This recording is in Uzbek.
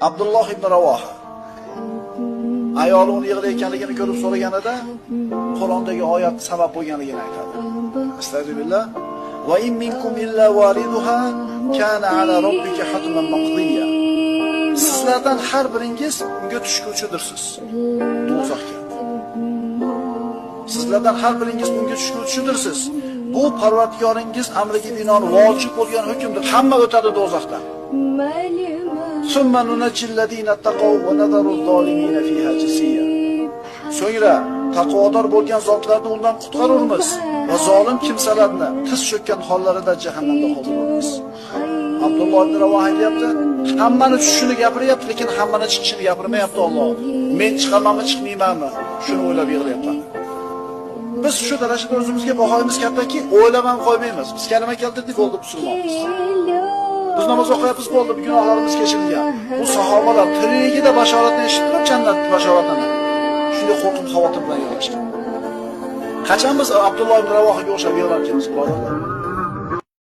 Abdulloh ibn Ravoha ayoli uni yig'layotganligini ko'rib so'raganida Qur'ondagi oyat sabab bo'lganligini aytadi. Astagfirullah. Va in minkum illa wariduha kana ala robbika hatman maqdiya. Sizlardan har biringiz unga tushguvchidirsiz. Do'zaxga. Sizlardan har biringiz unga tushguvchidirsiz. Bu Parvardigoringiz amriga binoan vojib bo'lgan hukmdir. Hamma o'tadi do'zaxdan. Summa nunajjil ladina taqaw va nadaru zolimina fiha jisiya. So'ngra taqvodor bo'lgan zotlarni undan qutqarurmiz va zolim kimsalarni tiz cho'kkan hollarida jahannamda qoldiramiz. Abdulloh ibn Ravoha aytayapti, hammani tushishini gapiryapti, lekin hammani chiqishini gapirmayapti Alloh. Men chiqamanmi, chiqmaymanmi? Shuni o'ylab yig'layapman. Biz shu darajada o'zimizga bahoyimiz kattaki, o'ylab ham qo'ymaymiz. Biz kalima keltirdik, bo'ldi musulmonmiz. Biz namoz o'qiyapmiz, bo'ldi, gunohlarimiz kechirilgan. Bu sahobalar tirigida bashoratni eshitib, jannat bashoratini shunday qo'rqib xavotir bilan yig'lashgan. Qachon biz Abdulloh ibn Ravohaga o'xshab yig'larkanmiz, birodarlar?